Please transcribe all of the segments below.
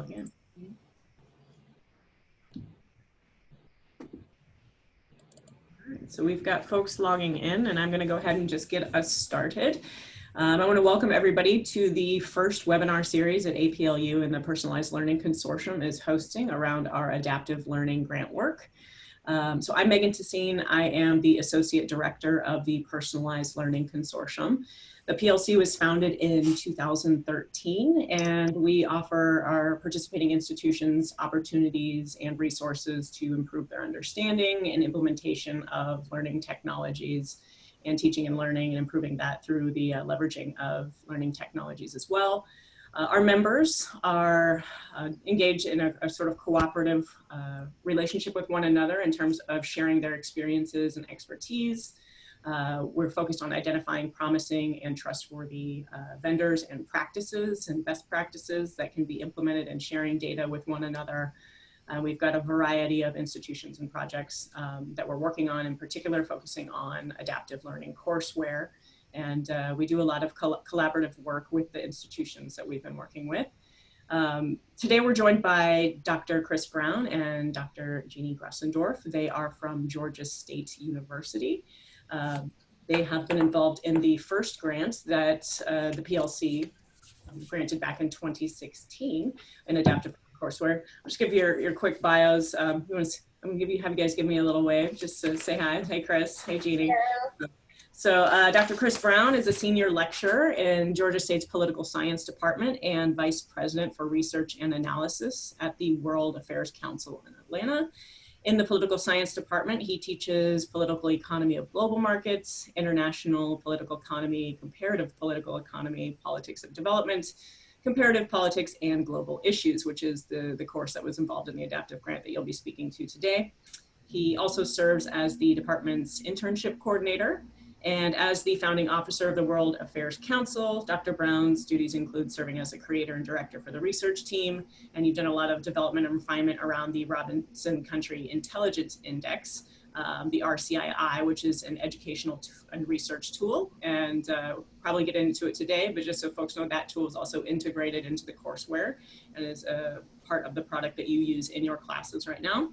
log in. All right, so we've got folks logging in, and I'm going to go ahead and just get us started. I want to welcome everybody to the first webinar series that APLU and the Personalized Learning Consortium is hosting around our adaptive learning grant work. So I'm Megan Tessine. I am the Associate Director of the Personalized Learning Consortium. The PLC was founded in 2013, and we offer our participating institutions opportunities and resources to improve their understanding and implementation of learning technologies and teaching and learning, and improving that through the leveraging of learning technologies as well. Our members are engaged in a sort of cooperative relationship with one another in terms of sharing their experiences and expertise. We're focused on identifying promising and trustworthy vendors and practices and best practices that can be implemented, and sharing data with one another. We've got a variety of institutions and projects that we're working on, in particular focusing on adaptive learning courseware. And we do a lot of collaborative work with the institutions that we've been working with. Today we're joined by Dr. Chris Brown and Dr. Judy Grisendorf. They are from Georgia State University. They have been involved in the first grant that the PLC granted back in 2016 in adaptive courseware. I'll just give you your quick bios. I'm gonna have you guys give me a little wave just to say hi. Hey Chris, hey Jeannie. Hello. So Dr. Chris Brown is a senior lecturer in Georgia State's Political Science Department and Vice President for Research and Analysis at the World Affairs Council in Atlanta. In the Political Science Department, he teaches political economy of global markets, international political economy, comparative political economy, politics of development, comparative politics, and global issues, which is the course that was involved in the adaptive grant that you'll be speaking to today. He also serves as the department's internship coordinator. And as the founding officer of the World Affairs Council, Dr. Brown's duties include serving as a creator and director for the research team. And you've done a lot of development and refinement around the Robinson Country Intelligence Index, the RCII, which is an educational and research tool. And probably get into it today, but just so folks know, that tool is also integrated into the courseware and is a part of the product that you use in your classes right now.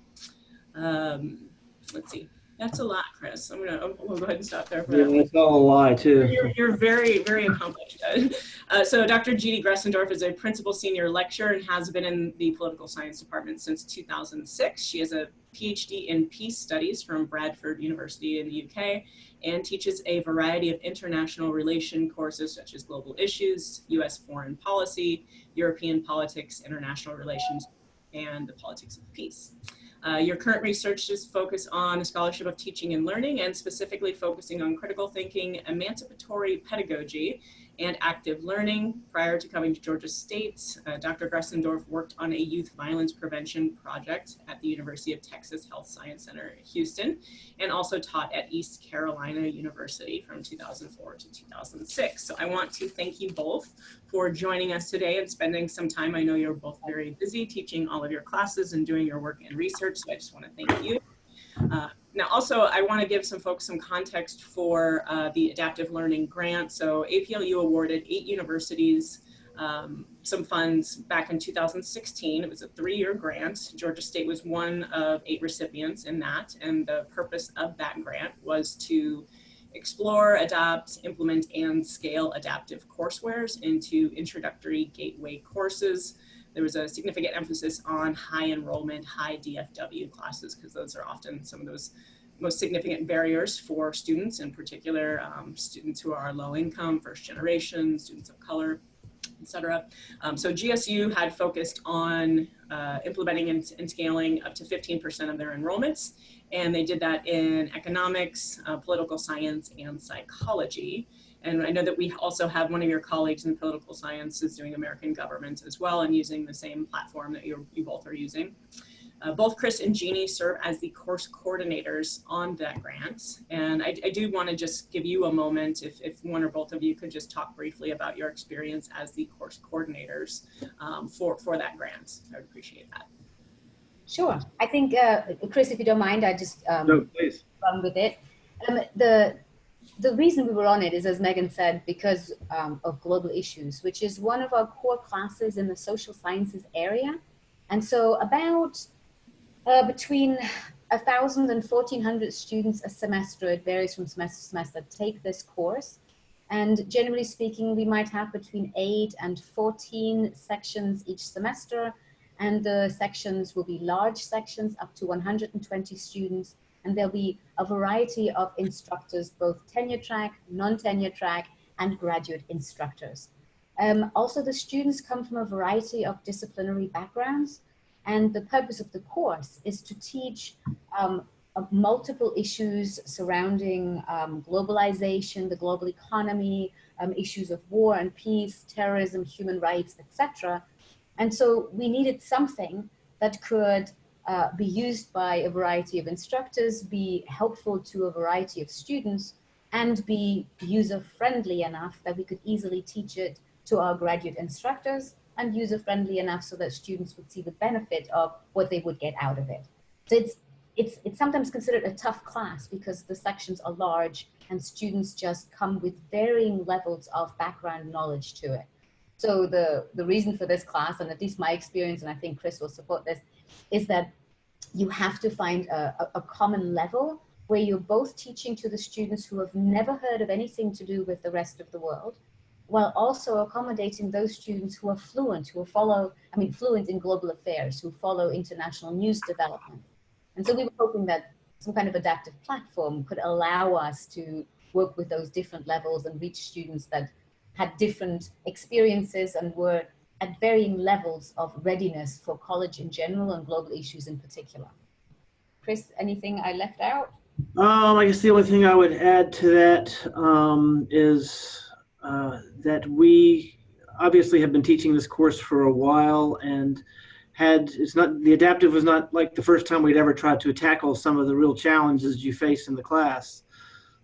Let's see. That's a lot, Chris. We'll go ahead and stop there. For yeah, that's all a lie, too. You're very, very accomplished. So Dr. Judy Grisendorf is a principal senior lecturer and has been in the political science department since 2006. She has a PhD in peace studies from Bradford University in the UK and teaches a variety of international relation courses such as global issues, US foreign policy, European politics, international relations, and the politics of peace. Your current research is focused on the scholarship of teaching and learning, and specifically focusing on critical thinking, emancipatory pedagogy, and active learning. Prior to coming to Georgia State, Dr. Grussendorf worked on a youth violence prevention project at the University of Texas Health Science Center in Houston, and also taught at East Carolina University from 2004 to 2006. So I want to thank you both for joining us today and spending some time. I know you're both very busy teaching all of your classes and doing your work and research, so I just want to thank you. Now, also, I want to give some folks some context for the Adaptive Learning Grant. So APLU awarded 8 universities some funds back in 2016. It was a 3-year grant. Georgia State was one of 8 recipients in that, and the purpose of that grant was to explore, adopt, implement, and scale adaptive courseware into introductory gateway courses. There was a significant emphasis on high enrollment, high DFW classes, because those are often some of those most significant barriers for students, in particular students who are low income, first generation, students of color, etc. So GSU had focused on implementing and scaling up to 15% of their enrollments, and they did that in economics, political science, and psychology. And I know that we also have one of your colleagues in political sciences doing American government as well, and using the same platform that you both are using. Both Chris and Jeannie serve as the course coordinators on that grant. And I do want to just give you a moment, if one or both of you could just talk briefly about your experience as the course coordinators for that grant. I would appreciate that. Sure. I think, Chris, if you don't mind, I just no, please. run with it. the reason we were on it is, as Megan said, because of global issues, which is one of our core classes in the social sciences area. And so about between 1,000 and 1,400 students a semester, it varies from semester to semester, take this course. And generally speaking, we might have between 8 and 14 sections each semester. And the sections will be large sections up to 120 students. And there'll be a variety of instructors, both tenure track, non-tenure track, and graduate instructors. Also, the students come from a variety of disciplinary backgrounds. And the purpose of the course is to teach multiple issues surrounding globalization, the global economy, issues of war and peace, terrorism, human rights, etc. And so we needed something that could be used by a variety of instructors, be helpful to a variety of students, and be user-friendly enough that we could easily teach it to our graduate instructors, and user-friendly enough so that students would see the benefit of what they would get out of it. So it's sometimes considered a tough class because the sections are large and students just come with varying levels of background knowledge to it. So the reason for this class, and at least my experience, and I think Chris will support this, is that you have to find a common level where you're both teaching to the students who have never heard of anything to do with the rest of the world, while also accommodating those students who are fluent, fluent in global affairs, who follow international news development. And so we were hoping that some kind of adaptive platform could allow us to work with those different levels and reach students that had different experiences and were at varying levels of readiness for college in general and global issues in particular. Chris, anything I left out? I guess the only thing I would add to that is that we obviously have been teaching this course for a while, and the adaptive was not like the first time we'd ever tried to tackle some of the real challenges you face in the class,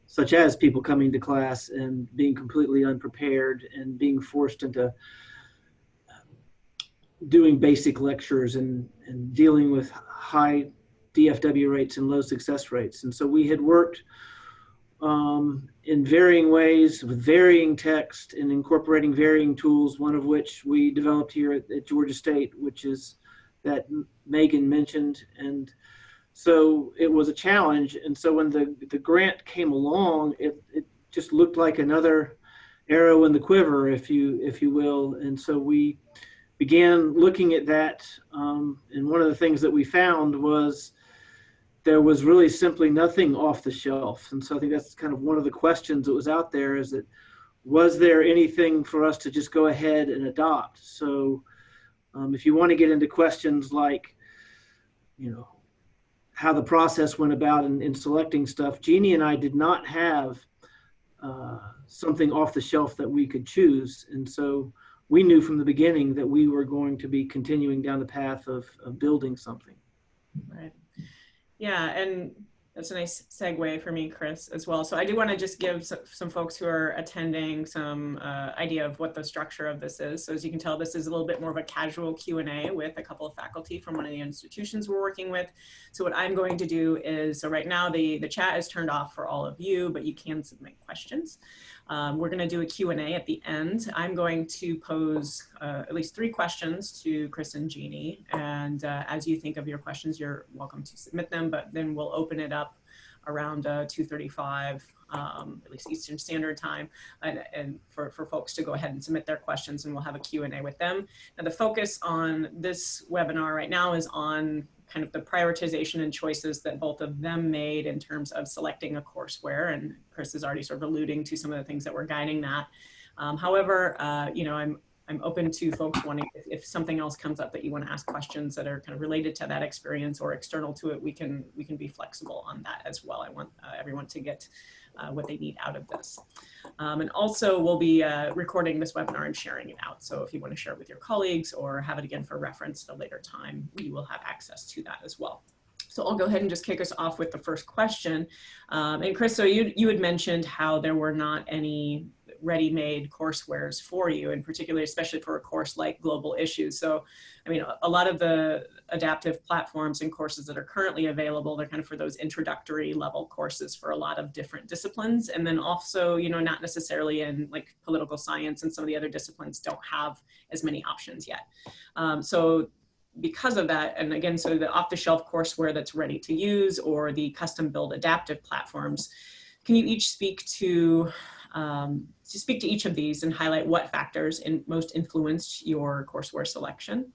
such as people coming to class and being completely unprepared and being forced into doing basic lectures and dealing with high DFW rates and low success rates. And so we had worked in varying ways with varying text and incorporating varying tools, one of which we developed here at Georgia State, which is that Megan mentioned. And so it was a challenge. And so when the grant came along, it just looked like another arrow in the quiver, if you will. And so we began looking at that. And one of the things that we found was there was really simply nothing off the shelf. And so I think that's kind of one of the questions that was out there, is that was there anything for us to just go ahead and adopt? So if you want to get into questions like, how the process went about in selecting stuff, Jeannie and I did not have something off the shelf that we could choose. And so we knew from the beginning that we were going to be continuing down the path of building something. Right. Yeah, and that's a nice segue for me, Chris, as well. So I do want to just give some folks who are attending some idea of what the structure of this is. So as you can tell, this is a little bit more of a casual Q&A with a couple of faculty from one of the institutions we're working with. So what I'm going to do is, so right now the chat is turned off for all of you, but you can submit questions. We're going to do a Q&A at the end. I'm going to pose at least 3 questions to Chris and Jeannie. And as you think of your questions, you're welcome to submit them, but then we'll open it up around 2:35, at least Eastern Standard Time, and for folks to go ahead and submit their questions, and we'll have a Q&A with them. Now, the focus on this webinar right now is on kind of the prioritization and choices that both of them made in terms of selecting a courseware, and Chris is already sort of alluding to some of the things that were guiding that. However, I'm open to folks wanting, if something else comes up that you want to ask questions that are kind of related to that experience or external to it, we can be flexible on that as well. I want everyone to get what they need out of this. And also we'll be recording this webinar and sharing it out. So if you want to share it with your colleagues or have it again for reference at a later time, we will have access to that as well. So I'll go ahead and just kick us off with the first question. And Chris, so you had mentioned how there were not any ready-made coursewares for you, and particularly, especially for a course like Global Issues. So, I mean, a lot of the adaptive platforms and courses that are currently available, they're kind of for those introductory level courses for a lot of different disciplines. And then also, you know, not necessarily in like political science and some of the other disciplines don't have as many options yet. So because of that, and again, so the off-the-shelf courseware that's ready to use or the custom-built adaptive platforms, can you each speak to each of these and highlight what factors most influenced your courseware selection?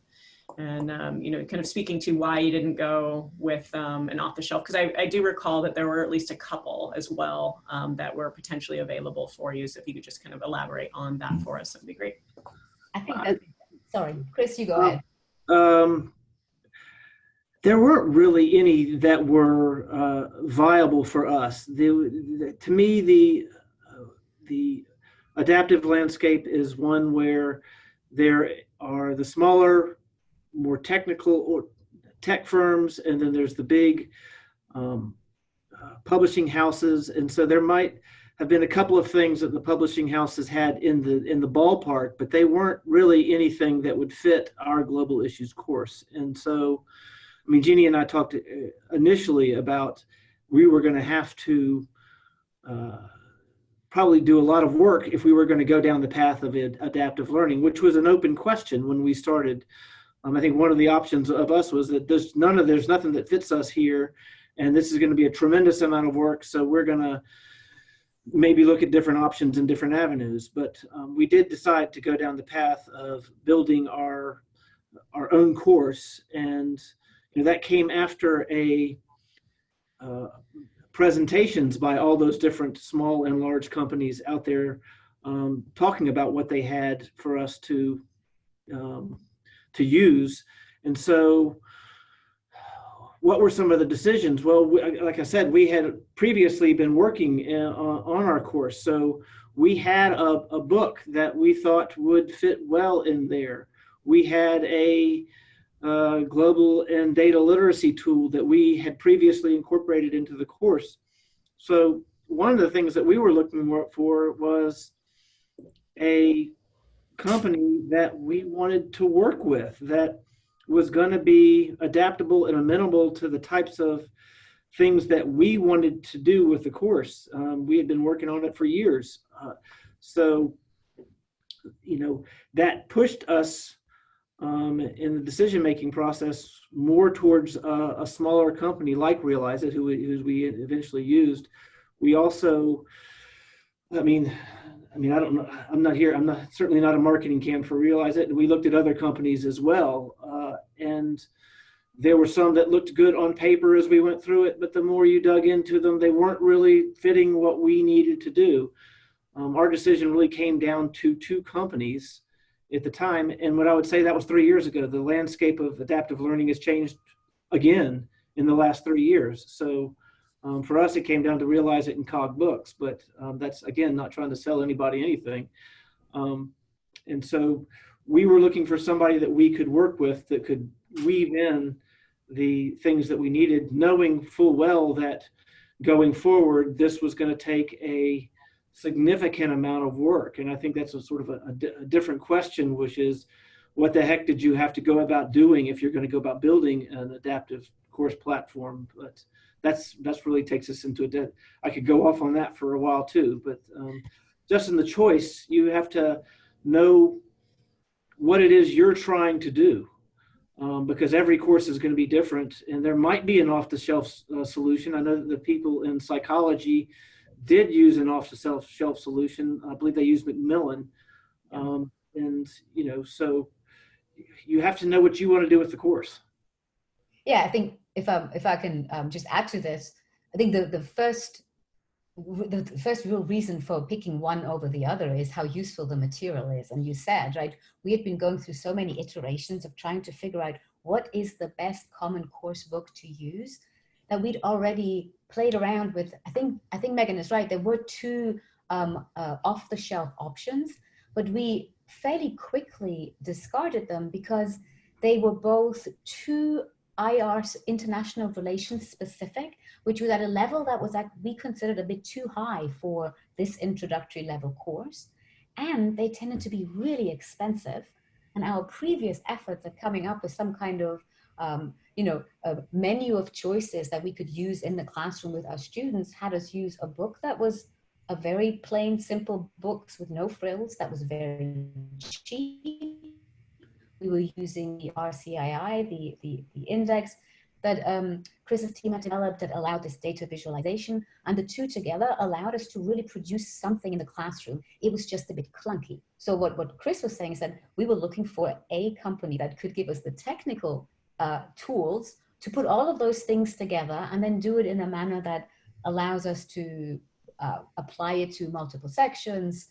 And you know, kind of speaking to why you didn't go with an off-the-shelf, because I do recall that there were at least a couple as well that were potentially available for you. So if you could just kind of elaborate on that for us, that'd be great. I think that's, sorry, Chris, you go ahead. There weren't really any that were viable for us. To me, the adaptive landscape is one where there are the smaller, more technical or tech firms, and then there's the big publishing houses. And so there might have been a couple of things that the publishing houses had in the ballpark, but they weren't really anything that would fit our Global Issues course. And so, I mean, Jeannie and I talked initially about we were going to have to probably do a lot of work if we were going to go down the path of adaptive learning, which was an open question when we started. I think one of the options of us was that there's nothing that fits us here, and this is going to be a tremendous amount of work, so we're going to maybe look at different options and different avenues. But we did decide to go down the path of building our own course, and you know, that came after presentations by all those different small and large companies out there talking about what they had for us to use. And so what were some of the decisions? Well, like I said, we had previously been working on our course. So we had a book that we thought would fit well in there. We had a global and data literacy tool that we had previously incorporated into the course. So one of the things that we were looking for was a company that we wanted to work with that was going to be adaptable and amenable to the types of things that we wanted to do with the course. We had been working on it for years. So, you know, that pushed us in the decision-making process more towards a smaller company like Realize It, who we eventually used. We also, I mean, I don't know, I'm certainly not a marketing camp for Realize It. And we looked at other companies as well. And there were some that looked good on paper as we went through it, but the more you dug into them, they weren't really fitting what we needed to do. Our decision really came down to two companies at the time. And what I would say, that was 3 years ago. The landscape of adaptive learning has changed again in the last 3 years. So for us, it came down to Realize It and Cog Books, but that's, again, not trying to sell anybody anything. And so we were looking for somebody that we could work with that could weave in the things that we needed, knowing full well that going forward, this was going to take a significant amount of work. And I think that's a sort of a different question, which is, what the heck did you have to go about doing if you're going to go about building an adaptive course platform? But that's really takes us into I could go off on that for a while too, but just in the choice, you have to know what it is you're trying to do, because every course is going to be different, and there might be an off-the-shelf solution. I know that the people in psychology did use an off-the-shelf solution. I believe they used Macmillan, and you know, so you have to know what you want to do with the course. Yeah, I think if I can just add to this, I think the first real reason for picking one over the other is how useful the material is. And you said, right, we had been going through so many iterations of trying to figure out what is the best common course book to use, that we'd already played around with. I think Megan is right. There were two off-the-shelf options, but we fairly quickly discarded them because they were both too IR, international relations specific, which was at a level that was we considered a bit too high for this introductory level course. and they tended to be really expensive. And our previous efforts at coming up with some kind of a menu of choices that we could use in the classroom with our students had us use a book that was a very plain, simple book with no frills, that was very cheap. We were using the RCII, the index that Chris's team had developed that allowed this data visualization, and the two together allowed us to really produce something in the classroom. It was just a bit clunky. So what Chris was saying is that we were looking for a company that could give us the technical tools to put all of those things together and then do it in a manner that allows us to apply it to multiple sections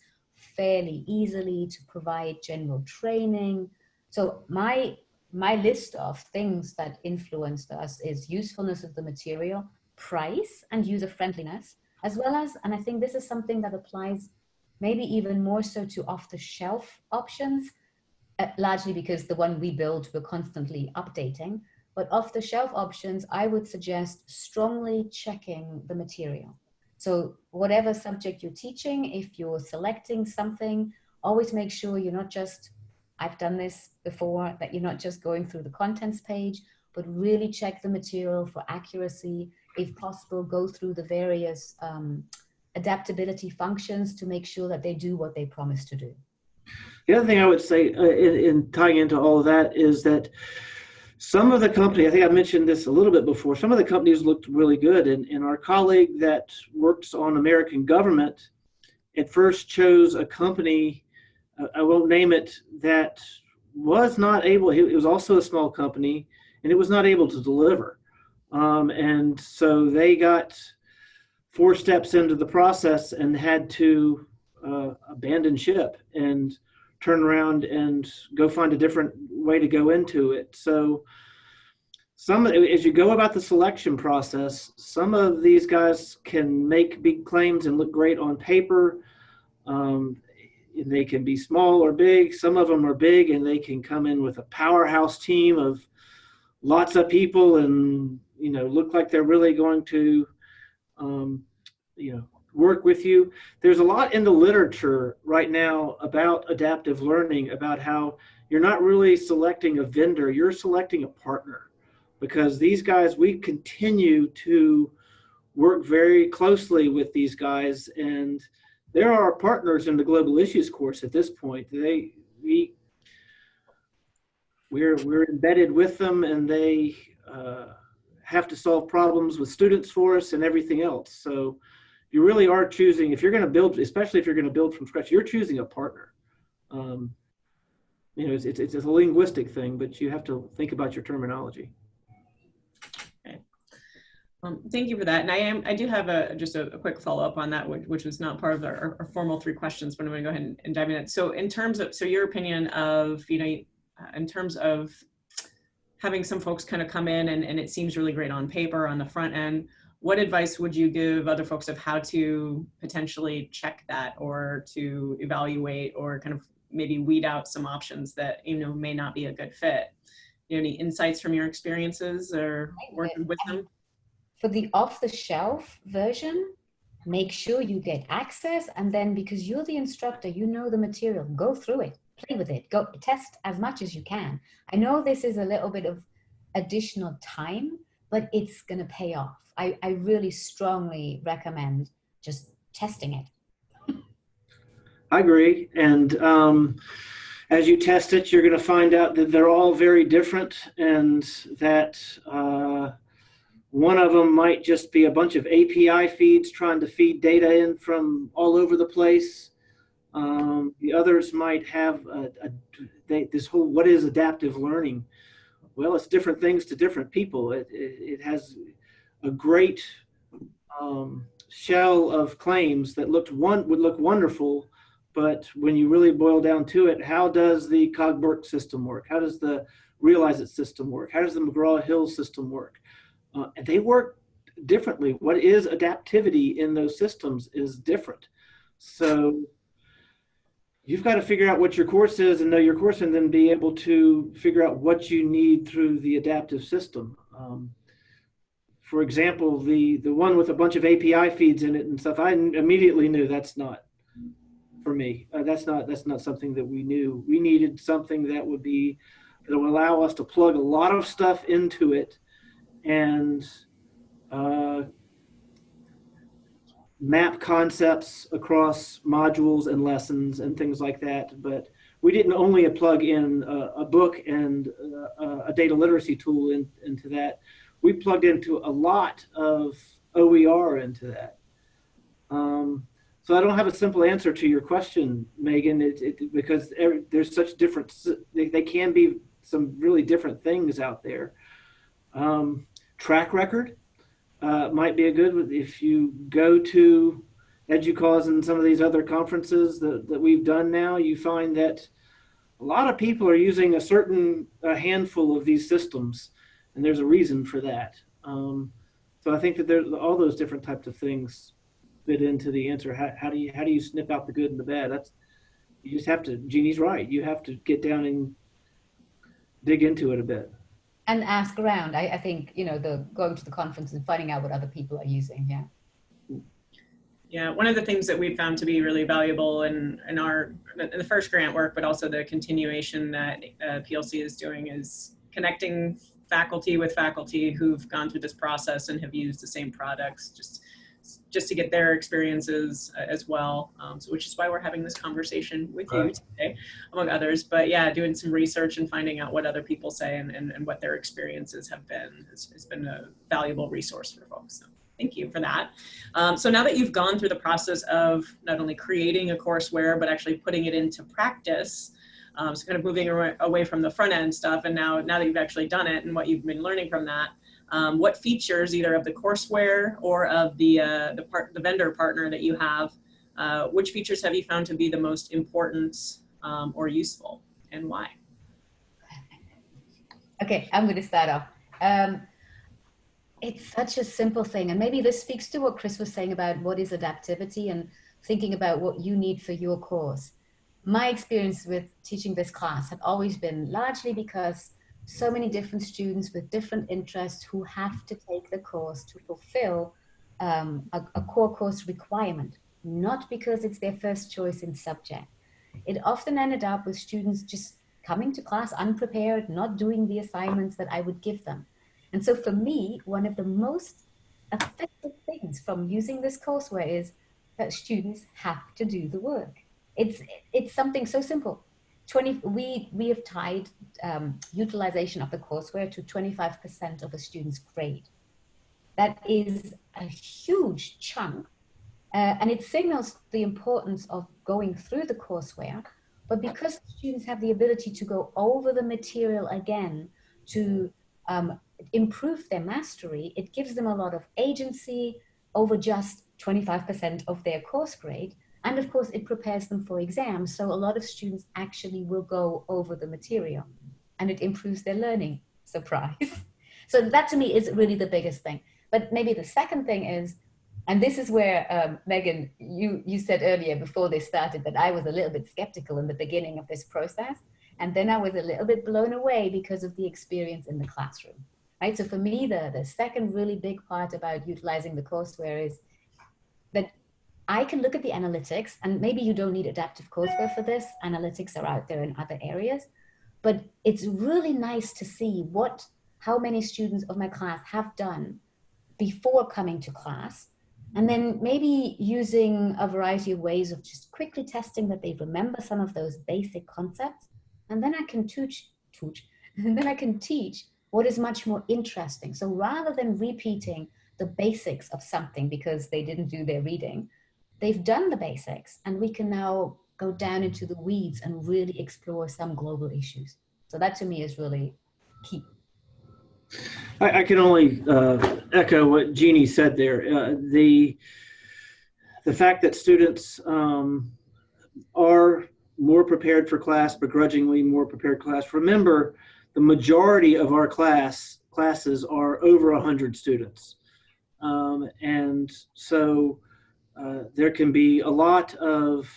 fairly easily, to provide general training. So my list of things that influenced us is usefulness of the material, price, and user-friendliness, as well as, and I think this is something that applies maybe even more so to off-the-shelf options, largely because the one we build we're constantly updating. But off-the-shelf options, I would suggest strongly checking the material. So whatever subject you're teaching, if you're selecting something, always make sure you're not just, I've done this before, that you're not just going through the contents page, but really check the material for accuracy. If possible, go through the various adaptability functions to make sure that they do what they promise to do. The other thing I would say in tying into all of that is that some of the company, I think I mentioned this a little bit before, some of the companies looked really good. And our colleague that works on American government at first chose a company, I won't name it, that was not able, it was also a small company, and it was not able to deliver. And so they got 4 steps into the process and had to abandon ship and turn around and go find a different way to go into it. So as you go about the selection process, some of these guys can make big claims and look great on paper. They can be small or big. Some of them are big and they can come in with a powerhouse team of lots of people and, look like they're really going to, work with you. There's a lot in the literature right now about adaptive learning, about how you're not really selecting a vendor, you're selecting a partner, because these guys, we continue to work very closely with these guys, and they're our partners in the Global Issues course at this point. We're embedded with them, and they have to solve problems with students for us and everything else. So you really are choosing, if you're going to build, especially if you're going to build from scratch, you're choosing a partner. It's a linguistic thing, but you have to think about your terminology. Okay. Thank you for that. And I do have just a quick follow-up on that, which was not part of our formal 3 questions, but I'm going to go ahead and dive in it. So in terms of, your opinion of, in terms of having some folks kind of come in and it seems really great on paper on the front end, what advice would you give other folks of how to potentially check that, or to evaluate, or kind of maybe weed out some options that, may not be a good fit? Any insights from your experiences or working with them? For the off-the-shelf version, make sure you get access, and then because you're the instructor, you know the material, go through it, play with it, go test as much as you can. I know this is a little bit of additional time, but it's going to pay off. I really strongly recommend just testing it. I agree. And as you test it, you're going to find out that they're all very different, and that one of them might just be a bunch of API feeds trying to feed data in from all over the place. The others might have this whole, what is adaptive learning? Well, it's different things to different people. It has a great shell of claims that would look wonderful, but when you really boil down to it, how does the Cogburk system work? How does the Realize It system work? How does the McGraw-Hill system work? And they work differently. What is adaptivity in those systems is different. So you've got to figure out what your course is and know your course, and then be able to figure out what you need through the adaptive system. For example, the one with a bunch of API feeds in it and stuff, I immediately knew that's not for me. That's not something that we knew. We needed something that would allow us to plug a lot of stuff into it and map concepts across modules and lessons and things like that. But we didn't only plug in a book and a data literacy tool into that. We plugged into a lot of OER into that. So I don't have a simple answer to your question, Megan, because there's such different, they can be some really different things out there. Track record might be a good one. If you go to EDUCAUSE and some of these other conferences that we've done now, you find that a lot of people are using a handful of these systems, and there's a reason for that. So I think that there's all those different types of things fit into the answer. How do you snip out the good and the bad? You just have to. Jeannie's right. You have to get down and dig into it a bit. And ask around. I think, the going to the conference and finding out what other people are using. Yeah. Yeah, one of the things that we've found to be really valuable in the first grant work, but also the continuation that PLC is doing, is connecting faculty with faculty who've gone through this process and have used the same products, just to get their experiences as well. So which is why we're having this conversation with you today, among others. But yeah, doing some research and finding out what other people say and what their experiences have been has been a valuable resource for folks. So thank you for that. So now that you've gone through the process of not only creating a courseware, but actually putting it into practice, so kind of moving away from the front end stuff, and now that you've actually done it and what you've been learning from that, what features either of the courseware or of the vendor partner that you have, which features have you found to be the most important or useful, and why? Okay, I'm going to start off. It's such a simple thing, and maybe this speaks to what Chris was saying about what is adaptivity and thinking about what you need for your course. My experience with teaching this class had always been largely because so many different students with different interests who have to take the course to fulfill a core course requirement, not because it's their first choice in subject. It often ended up with students just coming to class unprepared, not doing the assignments that I would give them. And so for me, one of the most effective things from using this courseware is that students have to do the work. It's something so simple. We have tied utilization of the courseware to 25% of a student's grade. That is a huge chunk, and it signals the importance of going through the courseware. But because students have the ability to go over the material again to improve their mastery, it gives them a lot of agency over just 25% of their course grade. And of course, it prepares them for exams. So a lot of students actually will go over the material, and it improves their learning. Surprise. So that to me is really the biggest thing. But maybe the second thing is, and this is where, Megan, you said earlier before this started that I was a little bit skeptical in the beginning of this process. And then I was a little bit blown away because of the experience in the classroom, right? So for me, the second really big part about utilizing the courseware is that I can look at the analytics, and maybe you don't need adaptive courseware for this. Analytics are out there in other areas, but it's really nice to see how many students of my class have done before coming to class, and then maybe using a variety of ways of just quickly testing that they remember some of those basic concepts, and then I can teach what is much more interesting. So rather than repeating the basics of something because they didn't do their reading, they've done the basics, and we can now go down into the weeds and really explore some global issues. So that to me is really key. I can only echo what Jeannie said there. The fact that students are more prepared for class, begrudgingly more prepared class. Remember, the majority of our classes are over 100 students. And so there can be a lot of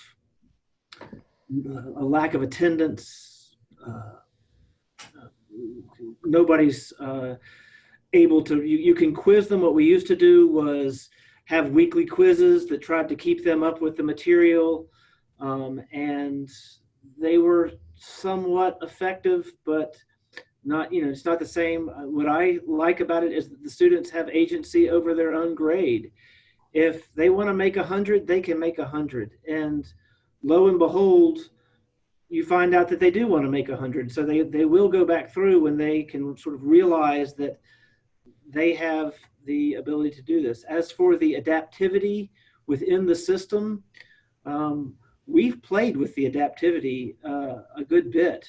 a lack of attendance. Nobody's able to, you can quiz them. What we used to do was have weekly quizzes that tried to keep them up with the material. and they were somewhat effective, but not, it's not the same. What I like about it is that the students have agency over their own grade. If they want to make 100, they can make 100. And lo and behold, you find out that they do want to make 100. So they will go back through when they can sort of realize that they have the ability to do this. As for the adaptivity within the system, we've played with the adaptivity a good bit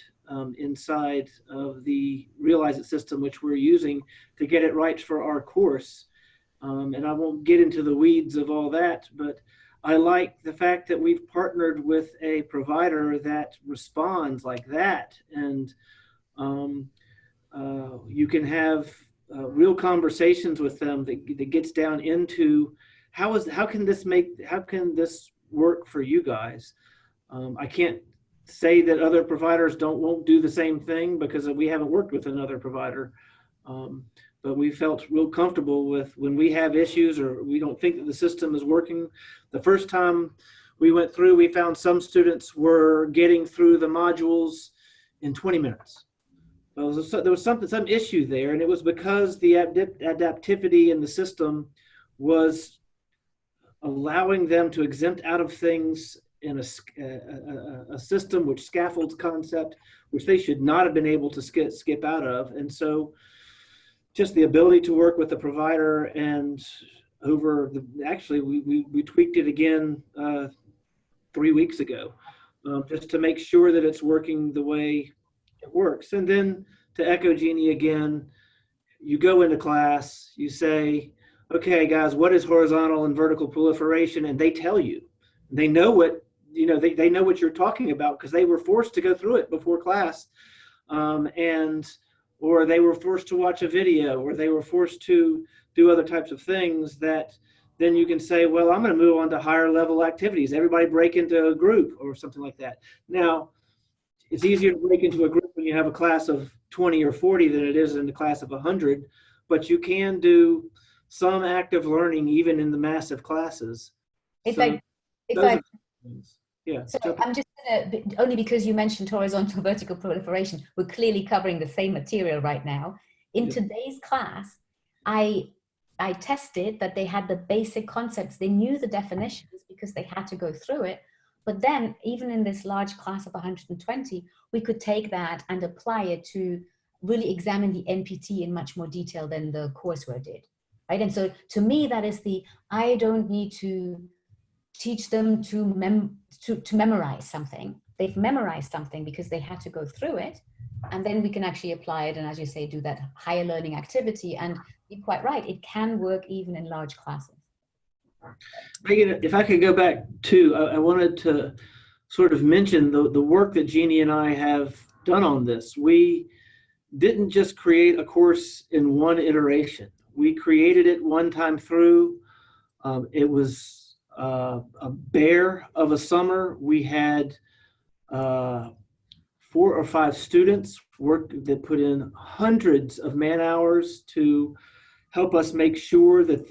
inside of the Realize It system, which we're using to get it right for our course. And I won't get into the weeds of all that, but I like the fact that we've partnered with a provider that responds like that. And you can have real conversations with them that gets down into how can this work for you guys. I can't say that other providers won't do the same thing because we haven't worked with another provider. But we felt real comfortable with when we have issues or we don't think that the system is working. The first time we went through, we found some students were getting through the modules in 20 minutes. There was some issue there, and it was because the adaptivity in the system was allowing them to exempt out of things in a system which scaffolds concept, which they should not have been able to skip out of. And so just the ability to work with the provider, and actually we tweaked it again 3 weeks ago, just to make sure that it's working the way it works. And then to echo Jeannie again, you go into class, you say, okay, guys, what is horizontal and vertical proliferation? And they tell you. They know what, they know what you're talking about because they were forced to go through it before class. Or they were forced to watch a video, or they were forced to do other types of things that then you can say, well, I'm going to move on to higher level activities. Everybody break into a group or something like that. Now, it's easier to break into a group when you have a class of 20 or 40 than it is in the class of 100, but you can do some active learning even in the massive classes. Yeah. So I'm just gonna, only because you mentioned horizontal vertical proliferation, we're clearly covering the same material right now. In today's class, I tested that they had the basic concepts. They knew the definitions because they had to go through it. But then even in this large class of 120, we could take that and apply it to really examine the NPT in much more detail than the courseware did, right? And so to me, that is I don't need to teach them to memorize something. They've memorized something because they had to go through it, and then we can actually apply it and, as you say, do that higher learning activity. And you're quite right, it can work even in large classes. Megan, if I could go back to, I wanted to sort of mention the work that Jeannie and I have done on this. We didn't just create a course in one iteration. We created it one time through. It was a bear of a summer. We had 4 or 5 students that put in hundreds of man hours to help us make sure that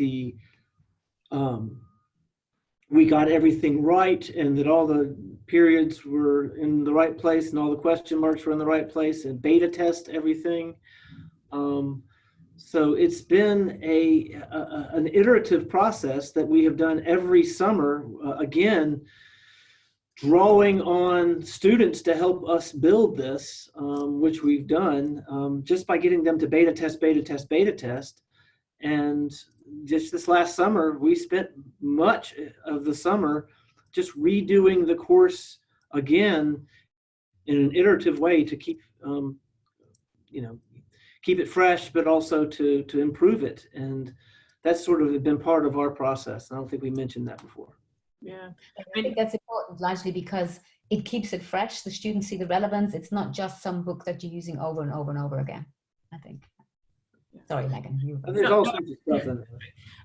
we got everything right and that all the periods were in the right place and all the question marks were in the right place, and beta test everything. So it's been an iterative process that we have done every summer, again, drawing on students to help us build this, which we've done just by getting them to beta test. And just this last summer, we spent much of the summer just redoing the course again in an iterative way to keep, keep it fresh, but also to improve it. And that's sort of been part of our process. I don't think we mentioned that before. Yeah, I think that's important, largely because it keeps it fresh. The students see the relevance. It's not just some book that you're using over and over and over again, I think. Sorry, Megan. There's all sorts of stuff in there.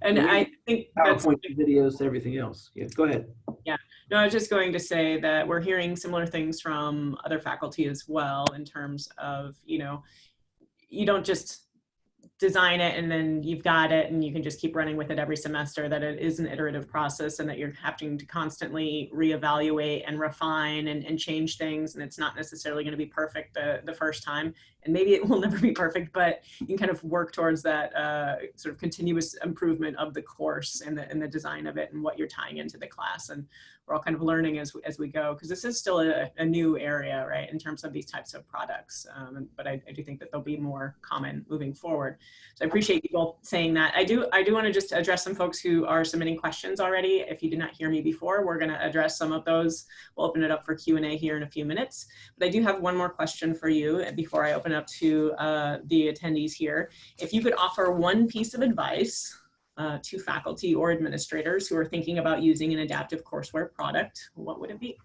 And I think PowerPoint videos, everything else. Yeah, go ahead. Yeah, no, I was just going to say that we're hearing similar things from other faculty as well, in terms of, you don't just design it and then you've got it and you can just keep running with it every semester, that it is an iterative process and that you're having to constantly reevaluate and refine and change things. And it's not necessarily going to be perfect the first time. And maybe it will never be perfect, but you can kind of work towards that sort of continuous improvement of the course and the design of it and what you're tying into the class. And we're all kind of learning as we go, because this is still a new area, right, in terms of these types of products. But I do think that they'll be more common moving forward. So I appreciate you both saying that. I do want to just address some folks who are submitting questions already. If you did not hear me before, we're going to address some of those. We'll open it up for Q&A here in a few minutes. But I do have one more question for you before I open up to the attendees here. If you could offer one piece of advice to faculty or administrators who are thinking about using an adaptive courseware product, what would it be?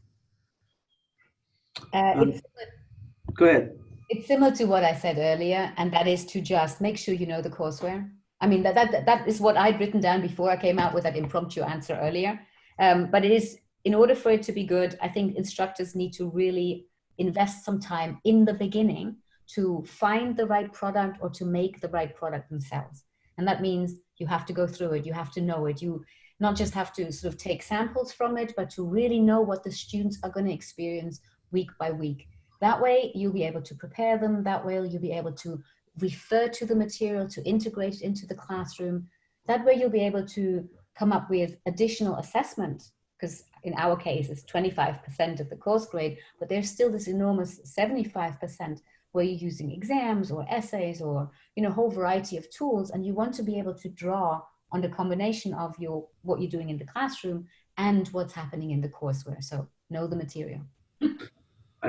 Go ahead. It's similar to what I said earlier, and that is to just make sure you know the courseware. I mean, that is what I'd written down before I came out with that impromptu answer earlier. But it is, in order for it to be good, I think instructors need to really invest some time in the beginning to find the right product or to make the right product themselves. And that means you have to go through it, you have to know it. You not just have to sort of take samples from it, but to really know what the students are going to experience week by week. That way you'll be able to prepare them. That way you'll be able to refer to the material, to integrate it into the classroom. That way you'll be able to come up with additional assessment, because in our case it's 25% of the course grade, but there's still this enormous 75% where you're using exams or essays or, you know, a whole variety of tools, and you want to be able to draw on the combination of what you're doing in the classroom and what's happening in the courseware. So know the material.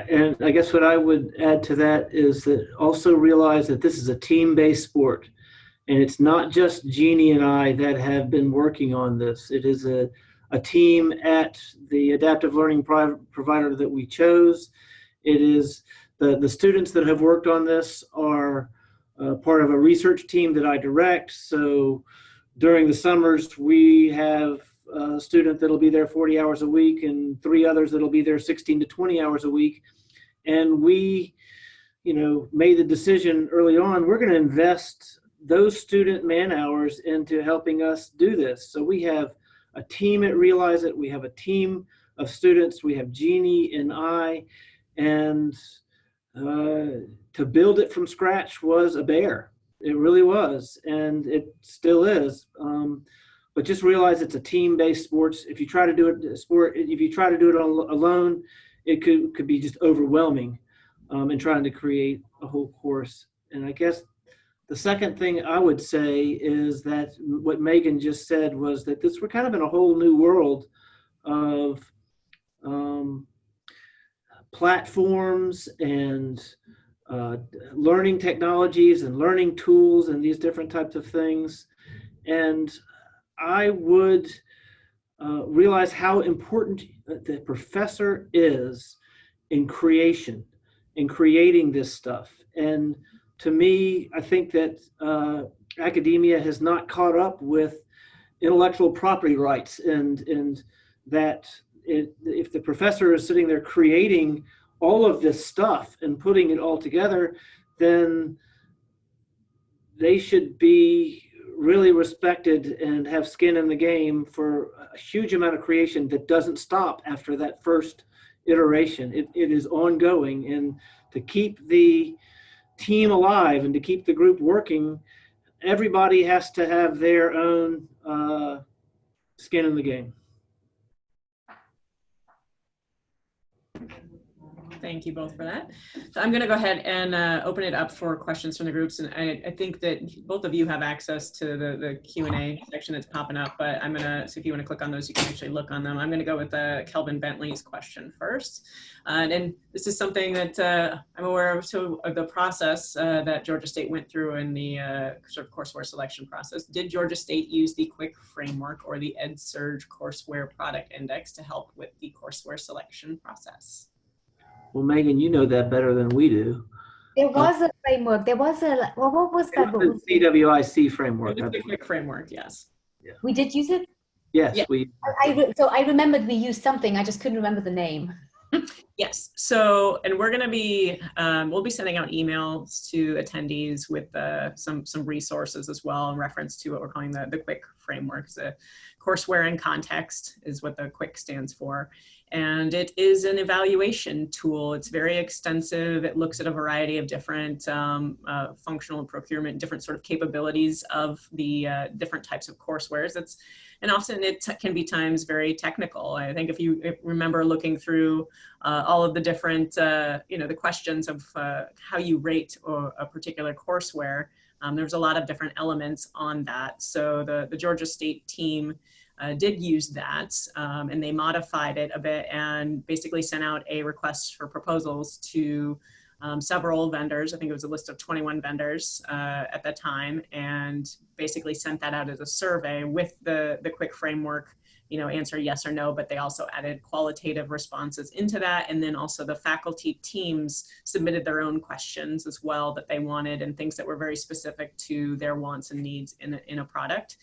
And I guess what I would add to that is that also realize that this is a team-based sport, and it's not just Jeannie and I that have been working on this. It is a team at the adaptive learning provider that we chose. It is the students that have worked on this are part of a research team that I direct. So during the summers, we have a student that'll be there 40 hours a week and 3 others that'll be there 16 to 20 hours a week. And we, you know, made the decision early on, we're going to invest those student man hours into helping us do this. So we have a team at Realize It. We have a team of students. We have Jeannie and I, and to build it from scratch was a bear. It really was, and it still is. But just realize it's a team-based sports. If you try to do it alone, it could be just overwhelming in trying to create a whole course. And I guess the second thing I would say is that what Megan just said was that we're kind of in a whole new world of platforms and learning technologies and learning tools and these different types of things. And I would realize how important the professor is in creating this stuff. And to me, I think that academia has not caught up with intellectual property rights, and that if the professor is sitting there creating all of this stuff and putting it all together, then they should be really respected and have skin in the game for a huge amount of creation that doesn't stop after that first iteration. It is ongoing, and to keep the team alive and to keep the group working, everybody has to have their own skin in the game. Thank you both for that. So I'm going to go ahead and open it up for questions from the groups. And I think that both of you have access to the Q&A section that's popping up, but I'm going to, so if you want to click on those, you can actually look on them. I'm going to go with Kelvin Bentley's question first. And this is something that I'm aware of, so of the process that Georgia State went through in the sort of courseware selection process. Did Georgia State use the Quick framework or the EdSurge courseware product index to help with the courseware selection process? Well, Megan, you know that better than we do. There was a framework. There was a, well, what was that? The CWIC framework. The Quick framework, yes. Yeah. We did use it? Yes, yeah. we. So I remembered we used something. I just couldn't remember the name. Yes. So, and we're going to be, we'll be sending out emails to attendees with some resources as well in reference to what we're calling the quick framework. The Courseware in Context is what the quick stands for. And it is an evaluation tool. It's very extensive. It looks at a variety of different functional and procurement, different sort of capabilities of the different types of coursewares. And often it can be times very technical. I think if you remember looking through all of the different, the questions of how you rate a particular courseware, there's a lot of different elements on that. So the Georgia State team did use that, and they modified it a bit and basically sent out a request for proposals to several vendors. I think it was a list of 21 vendors at the time, and basically sent that out as a survey with the quick framework, answer yes or no, but they also added qualitative responses into that. And then also the faculty teams submitted their own questions as well that they wanted, and things that were very specific to their wants and needs in a product.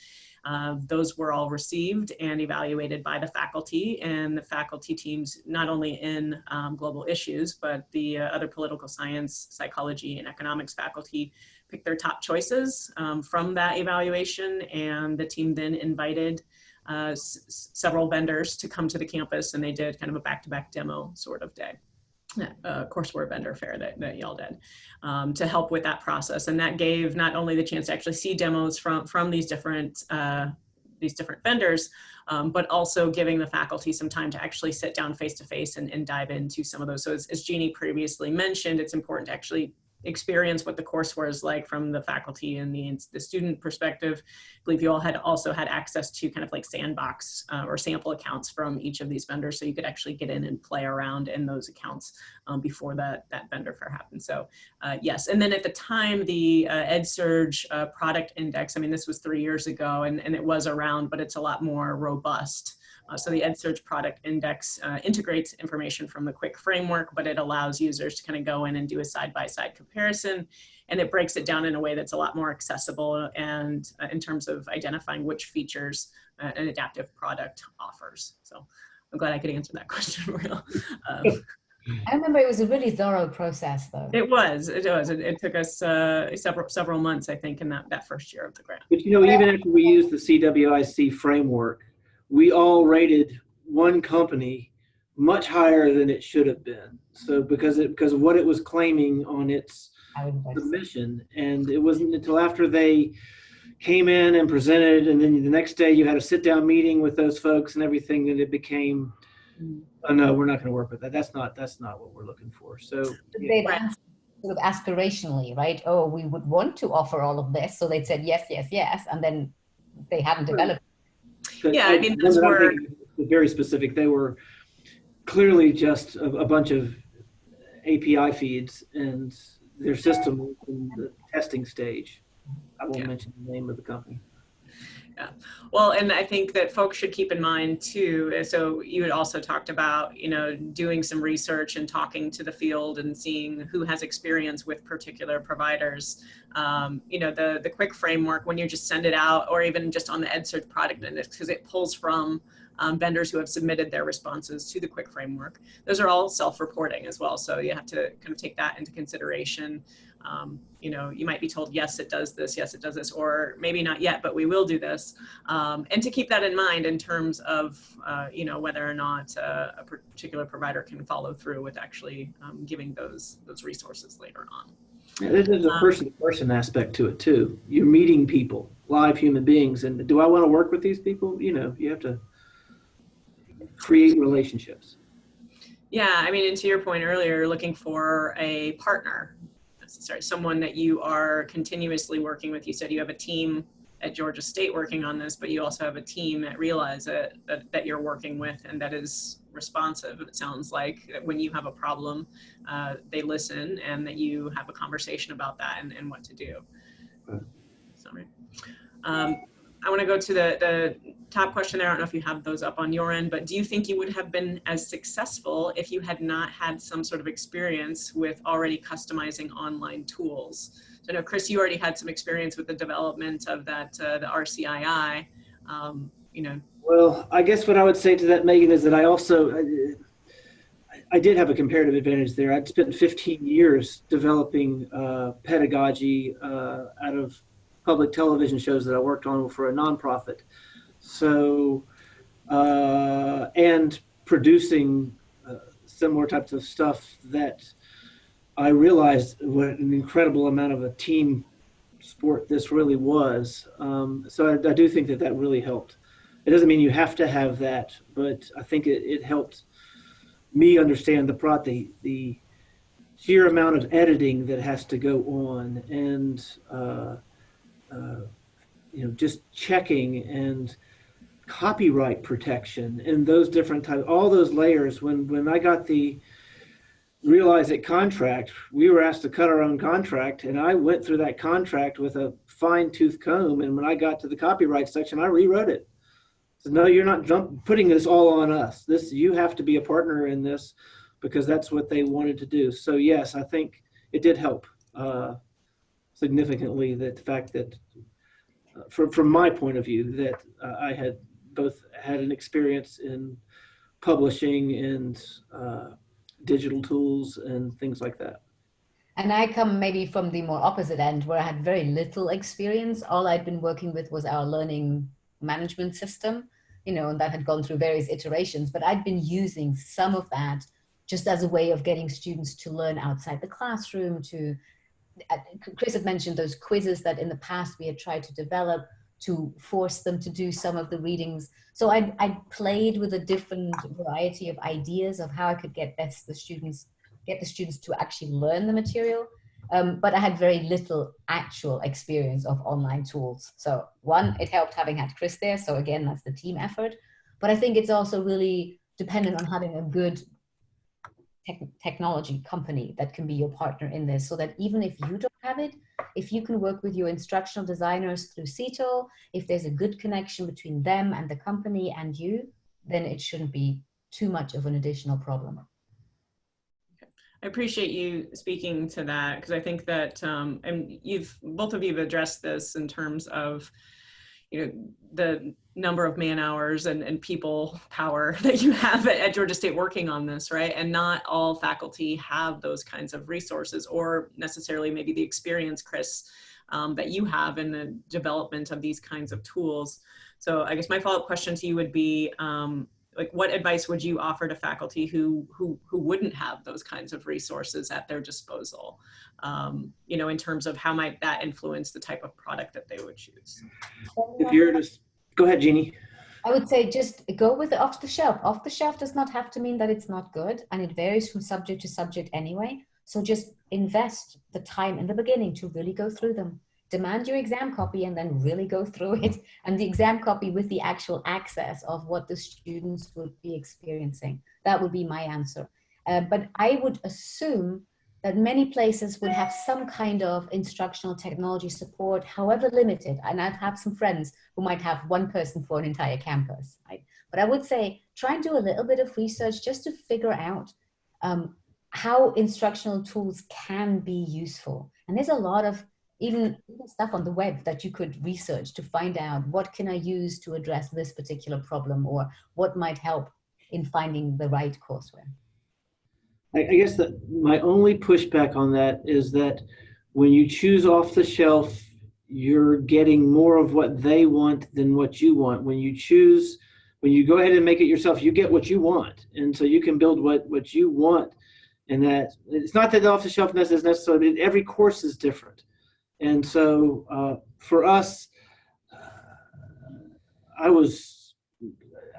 Those were all received and evaluated by the faculty, and the faculty teams, not only in global issues, but the other political science, psychology, and economics faculty picked their top choices from that evaluation. And the team then invited several vendors to come to the campus, and they did kind of a back-to-back demo sort of day. Courseware vendor fair that y'all did to help with that process. And that gave not only the chance to actually see demos from these different vendors, but also giving the faculty some time to actually sit down face-to-face and dive into some of those. So as Jeannie previously mentioned, it's important to actually experience what the courseware is like from the faculty and the student perspective. I believe you all also had access to kind of like sandbox or sample accounts from each of these vendors, so you could actually get in and play around in those accounts before that vendor fair happened. So yes, and then at the time, the EdSurge product index, I mean, this was 3 years ago, and it was around, but it's a lot more robust. So the EdSurge product index integrates information from the quick framework, but it allows users to kind of go in and do a side-by-side comparison, and it breaks it down in a way that's a lot more accessible and in terms of identifying which features an adaptive product offers. So I'm glad I could answer that question real. I remember it was a really thorough process, though. It was. It took us several months, I think, in that first year of the grant. But even after we used the CWIC framework, we all rated one company much higher than it should have been. So because of what it was claiming on its submission, and it wasn't until after they came in and presented, and then the next day you had a sit-down meeting with those folks and everything, that it became, oh no, we're not going to work with that. That's not what we're looking for. So they'd asked sort of aspirationally, right? Oh, we would want to offer all of this, so they'd said yes, yes, yes, and then they hadn't developed. Yeah, I mean, those were very specific. They were clearly just a bunch of API feeds, and their system was in the testing stage. I won't mention the name of the company. Yeah, well, and I think that folks should keep in mind too, so you had also talked about, doing some research and talking to the field and seeing who has experience with particular providers. The quick framework, when you just send it out, or even just on the EdSurge product index, because it pulls from vendors who have submitted their responses to the quick framework. Those are all self-reporting as well, so you have to kind of take that into consideration. You might be told, yes, it does this, or maybe not yet, but we will do this. And to keep that in mind in terms of, whether or not a particular provider can follow through with actually giving those resources later on. Yeah, there's a person-to-person aspect to it too. You're meeting people, live human beings, and do I want to work with these people? You have to create relationships. Yeah, I mean, and to your point earlier, you're looking for a partner. Sorry, someone that you are continuously working with. You said you have a team at Georgia State working on this, but you also have a team at Realize that you're working with, and that is responsive. It sounds like when you have a problem, they listen, and that you have a conversation about that and what to do. Right. Sorry. I want to go to the top question there. I don't know if you have those up on your end, but do you think you would have been as successful if you had not had some sort of experience with already customizing online tools? So I know, Chris, you already had some experience with the development of that, the RCII, Well, I guess what I would say to that, Megan, is that I did have a comparative advantage there. I'd spent 15 years developing pedagogy out of public television shows that I worked on for a nonprofit. So, and producing similar types of stuff that I realized what an incredible amount of a team sport this really was. So I do think that that really helped. It doesn't mean you have to have that, but I think it helped me understand the sheer amount of editing that has to go on, and just checking and copyright protection and those different types, all those layers. When I got the Realize It contract, we were asked to cut our own contract, and I went through that contract with a fine-tooth comb, and when I got to the copyright section, I rewrote it. So no, you're not putting this all on us. You have to be a partner in this, because that's what they wanted to do. So yes, I think it did help significantly, that the fact that from my point of view, that I had both had an experience in publishing and digital tools and things like that. And I come maybe from the more opposite end, where I had very little experience. All I'd been working with was our learning management system, and that had gone through various iterations, but I'd been using some of that just as a way of getting students to learn outside the classroom. Chris had mentioned those quizzes that in the past we had tried to develop to force them to do some of the readings. So I played with a different variety of ideas of how I could get the students to actually learn the material. But I had very little actual experience of online tools. So one, it helped having had Chris there. So again, that's the team effort. But I think it's also really dependent on having a good technology company that can be your partner in this, so that even if you don't have it, if you can work with your instructional designers through CETO, if there's a good connection between them and the company and you, then it shouldn't be too much of an additional problem. I appreciate you speaking to that, because I think that, and both of you have addressed this in terms of, the number of man hours and people power that you have at Georgia State working on this, right? And not all faculty have those kinds of resources, or necessarily maybe the experience, Chris, that you have in the development of these kinds of tools. So I guess my follow-up question to you would be, what advice would you offer to faculty who wouldn't have those kinds of resources at their disposal, in terms of how might that influence the type of product that they would choose? If you're just, go ahead, Jeannie. I would say just go with the off the shelf. Off the shelf does not have to mean that it's not good, and it varies from subject to subject anyway. So just invest the time in the beginning to really go through them. Demand your exam copy and then really go through it, and the exam copy with the actual access of what the students would be experiencing. That would be my answer. But I would assume that many places would have some kind of instructional technology support, however limited. And I've had some friends who might have one person for an entire campus, right? But I would say try and do a little bit of research just to figure out how instructional tools can be useful. And there's a lot of even stuff on the web that you could research to find out what can I use to address this particular problem, or what might help in finding the right courseware. I guess that my only pushback on that is that when you choose off the shelf, you're getting more of what they want than what you want. When you go ahead and make it yourself, you get what you want. And so you can build what you want. And that it's not that off the shelf is necessarily, every course is different. And so for us, I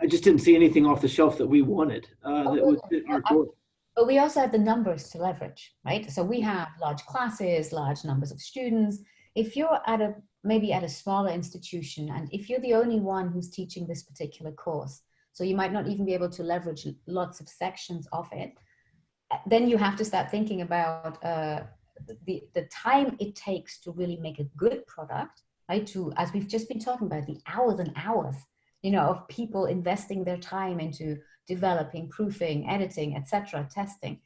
just didn't see anything off the shelf that we wanted that would fit our course. But we also have the numbers to leverage, right? So we have large classes, large numbers of students. If you're maybe at a smaller institution, and if you're the only one who's teaching this particular course, so you might not even be able to leverage lots of sections of it, then you have to start thinking about the time it takes to really make a good product, right? As we've just been talking about, the hours and hours, of people investing their time into developing, proofing, editing, etc., testing.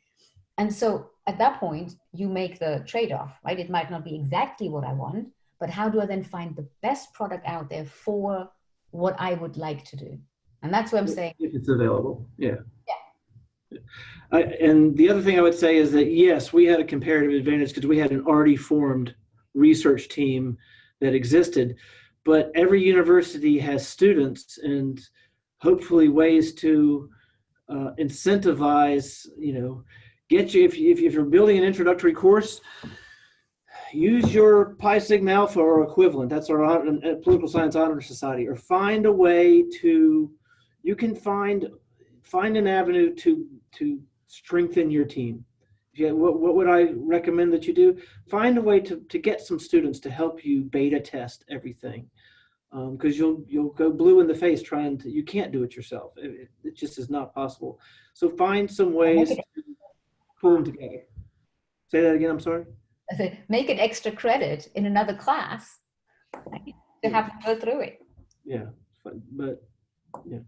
And so at that point, you make the trade-off, right? It might not be exactly what I want, but how do I then find the best product out there for what I would like to do? And that's what I'm saying. If it's available, yeah. And the other thing I would say is that, yes, we had a comparative advantage because we had an already formed research team that existed, but every university has students and hopefully ways to incentivize, get you, if you're building an introductory course, use your Pi Sigma Alpha or equivalent. That's our Political Science Honor Society. Or find a way to, you can find an avenue to strengthen your team. Yeah, what would I recommend that you do? Find a way to get some students to help you beta test everything. Because you'll go blue in the face trying to, you can't do it yourself. It just is not possible. So find some ways to pull them together. Say that again, I'm sorry. Make it extra credit in another class to have to go through it. Yeah, but yeah.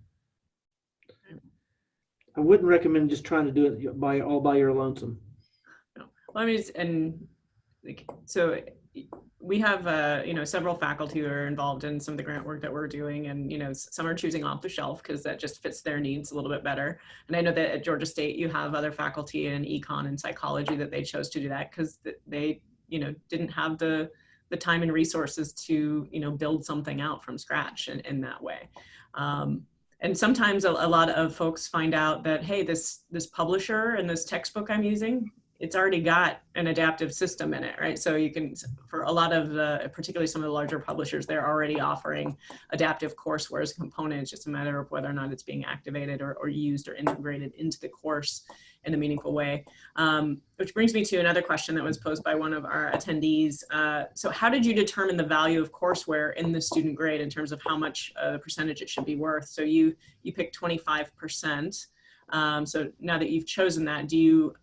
I wouldn't recommend just trying to do it all by your lonesome. No. Well, I mean, so we have several faculty who are involved in some of the grant work that we're doing, and some are choosing off the shelf because that just fits their needs a little bit better. And I know that at Georgia State you have other faculty in econ and psychology that they chose to do that because they didn't have the time and resources to build something out from scratch in that way. And sometimes a lot of folks find out that, hey, this publisher and this textbook I'm using, it's already got an adaptive system in it, right? So you can, for a lot of particularly some of the larger publishers, they're already offering adaptive courseware as a component. It's just a matter of whether or not it's being activated or used or integrated into the course in a meaningful way. Which brings me to another question that was posed by one of our attendees. So how did you determine the value of courseware in the student grade in terms of how much the percentage it should be worth? So you picked 25%. So now that you've chosen that, do you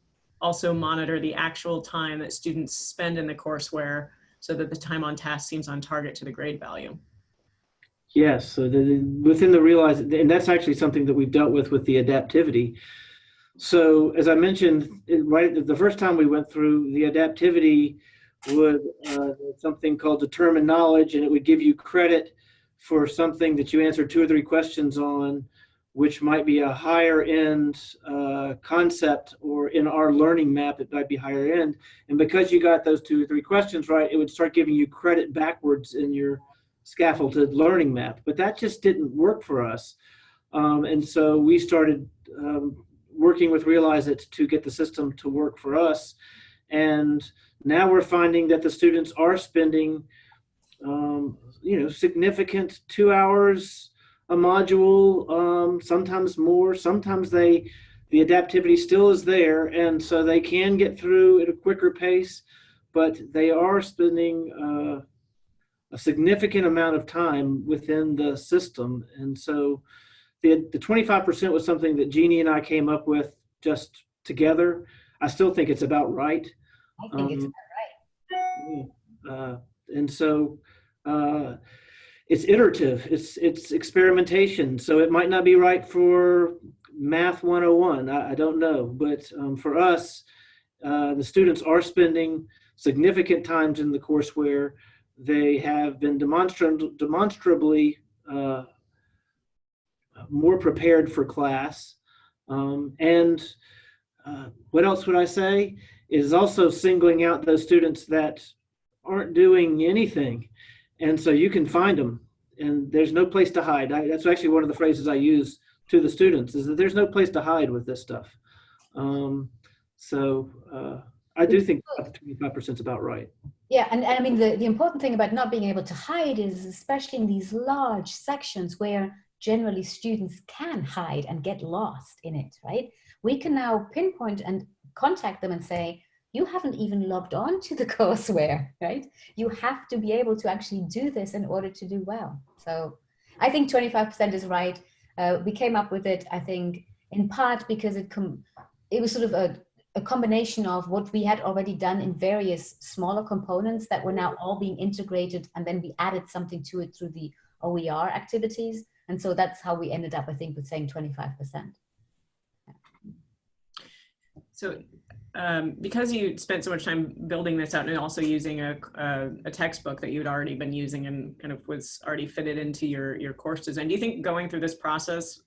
also monitor the actual time that students spend in the courseware so that the time on task seems on target to the grade value? Yes, so within the realize, and that's actually something that we've dealt with the adaptivity. So as I mentioned, right the first time we went through, the adaptivity would something called determined knowledge, and it would give you credit for something that you answered 2 or 3 questions on, which might be a higher end concept, or in our learning map, it might be higher end. And because you got those 2 or 3 questions right, it would start giving you credit backwards in your scaffolded learning map. But that just didn't work for us. And so we started working with Realize It to get the system to work for us. And now we're finding that the students are spending, significant 2 hours a module, sometimes more, sometimes the adaptivity still is there, and so they can get through at a quicker pace, but they are spending a significant amount of time within the system. And so the 25% was something that Jeannie and I came up with just together. I still think it's about right. I think it's about right. And so it's iterative, it's experimentation. So it might not be right for Math 101, I don't know. But for us, the students are spending significant times in the courseware. They have been demonstrably more prepared for class. And what else would I say? Is also singling out those students that aren't doing anything. And so you can find them, and there's no place to hide. That's actually one of the phrases I use to the students, is that there's no place to hide with this stuff. I do think 25% is about right. Yeah, and I mean, the important thing about not being able to hide is, especially in these large sections where generally students can hide and get lost in it, right? We can now pinpoint and contact them and say, you haven't even logged on to the courseware, right? You have to be able to actually do this in order to do well. So I think 25% is right. We came up with it, I think, in part because it was sort of a combination of what we had already done in various smaller components that were now all being integrated, and then we added something to it through the OER activities. And so that's how we ended up, I think, with saying 25%. So because you spent so much time building this out and also using a textbook that you'd already been using and kind of was already fitted into your course design, do you think going through this process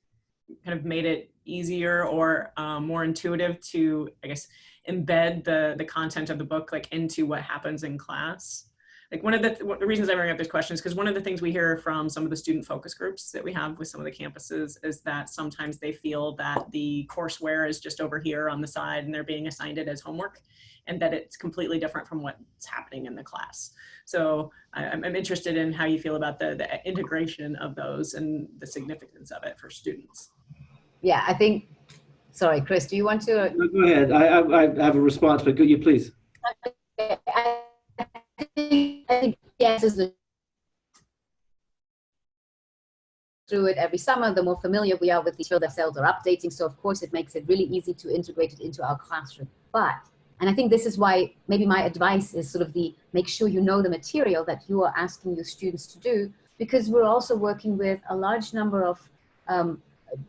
kind of made it easier or more intuitive to, I guess, embed the content of the book like into what happens in class? Like one of the reasons I bring up this question is because one of the things we hear from some of the student focus groups that we have with some of the campuses is that sometimes they feel that the courseware is just over here on the side and they're being assigned it as homework, and that it's completely different from what's happening in the class. So I'm interested in how you feel about the integration of those and the significance of it for students. Yeah, I think, sorry, Chris, do you want to? No, go ahead. I have a response, but could you please? I think yes is the through it every summer, the more familiar we are with each other, themselves are updating. So of course it makes it really easy to integrate it into our classroom. But, and I think this is why maybe my advice is sort of make sure you know the material that you are asking your students to do, because we're also working with a large number of, as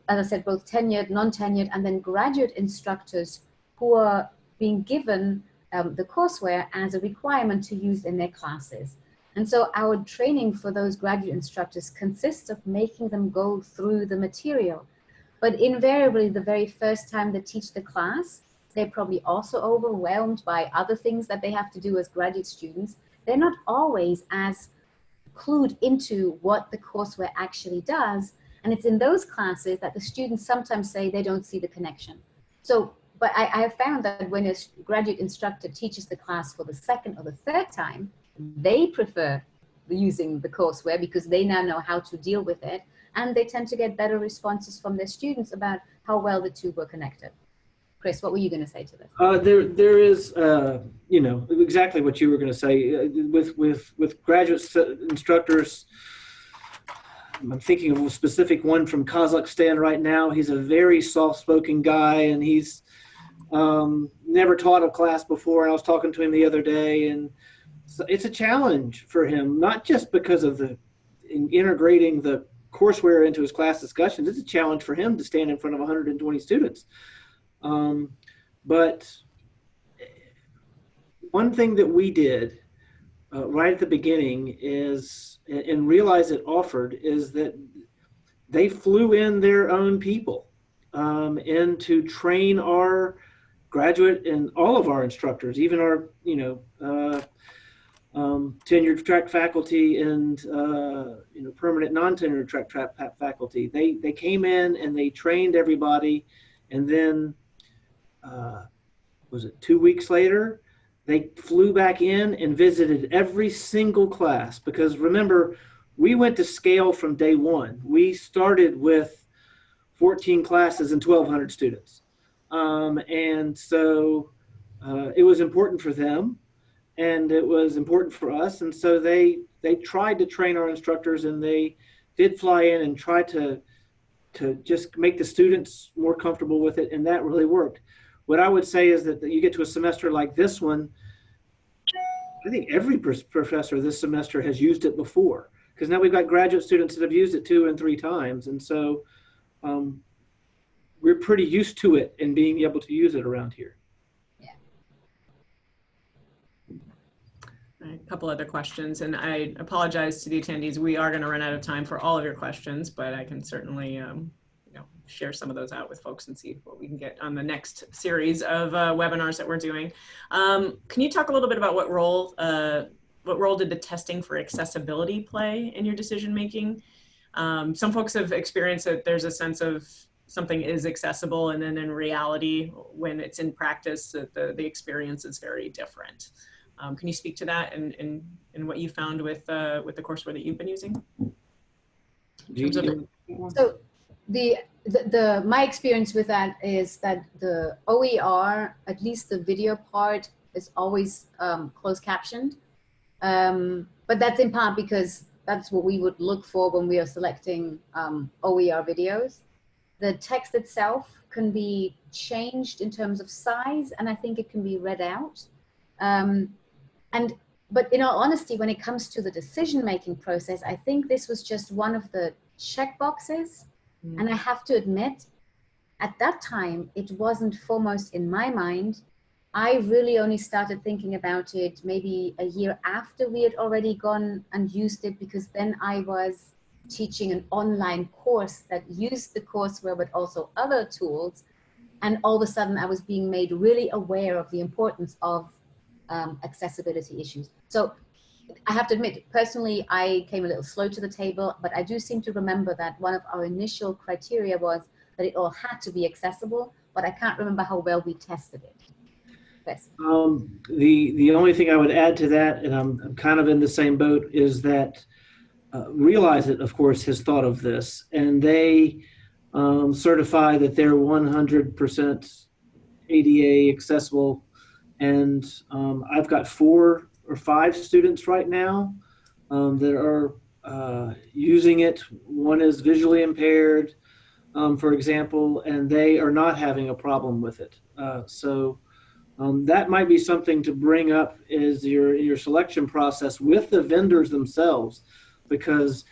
I said, both tenured, non-tenured, and then graduate instructors who are being given the courseware as a requirement to use in their classes. And so our training for those graduate instructors consists of making them go through the material. But invariably, the very first time they teach the class, they're probably also overwhelmed by other things that they have to do as graduate students. They're not always as clued into what the courseware actually does. And it's in those classes that the students sometimes say they don't see the connection. So, but I have found that when a graduate instructor teaches the class for the second or the third time, they prefer using the courseware because they now know how to deal with it, and they tend to get better responses from their students about how well the two were connected. Chris, what were you going to say to this? There is, you know, exactly what you were going to say with graduate instructors. I'm thinking of a specific one from Kazakhstan right now. He's a very soft-spoken guy, and he's never taught a class before. And I was talking to him the other day, and so it's a challenge for him, not just because of integrating the courseware into his class discussions. It's a challenge for him to stand in front of 120 students. But one thing that we did right at the beginning is, and realized it offered, is that they flew in their own people and to train our graduate and all of our instructors, even our, you know, tenured track faculty and you know, permanent non-tenured track faculty. They came in and they trained everybody, and then was it 2 weeks later, they flew back in and visited every single class, because remember, we went to scale from day one. We started with 14 classes and 1,200 students. And so it was important for them, and it was important for us. And so they tried to train our instructors, and they did fly in and try to just make the students more comfortable with it. And that really worked. What I would say is that you get to a semester like this one, I think every professor this semester has used it before, because now we've got graduate students that have used it 2 and 3 times. And so we're pretty used to it and being able to use it around here. A couple other questions, and I apologize to the attendees. We are going to run out of time for all of your questions, but I can certainly you know, share some of those out with folks and see what we can get on the next series of webinars that we're doing. Can you talk a little bit about what role did the testing for accessibility play in your decision making? Some folks have experienced that there's a sense of something is accessible, and then in reality, when it's in practice, the experience is very different. Can you speak to that and what you found with the courseware that you've been using? So my experience with that is that the OER, at least the video part, is always closed captioned. But that's in part because that's what we would look for when we are selecting OER videos. The text itself can be changed in terms of size, and I think it can be read out. But in all honesty, when it comes to the decision-making process, I think this was just one of the check boxes. And I have to admit, at that time, it wasn't foremost in my mind. I really only started thinking about it maybe a year after we had already gone and used it, because then I was teaching an online course that used the courseware, but also other tools. And all of a sudden I was being made really aware of the importance of accessibility issues. So I have to admit, personally, I came a little slow to the table, but I do seem to remember that one of our initial criteria was that it all had to be accessible, but I can't remember how well we tested it. Yes. The only thing I would add to that, and I'm kind of in the same boat, is that Realize It, of course, has thought of this, and they certify that they're 100% ADA accessible. And I've got 4 or 5 students right now that are using it. One is visually impaired, for example, and they are not having a problem with it. So that might be something to bring up as your selection process with the vendors themselves, because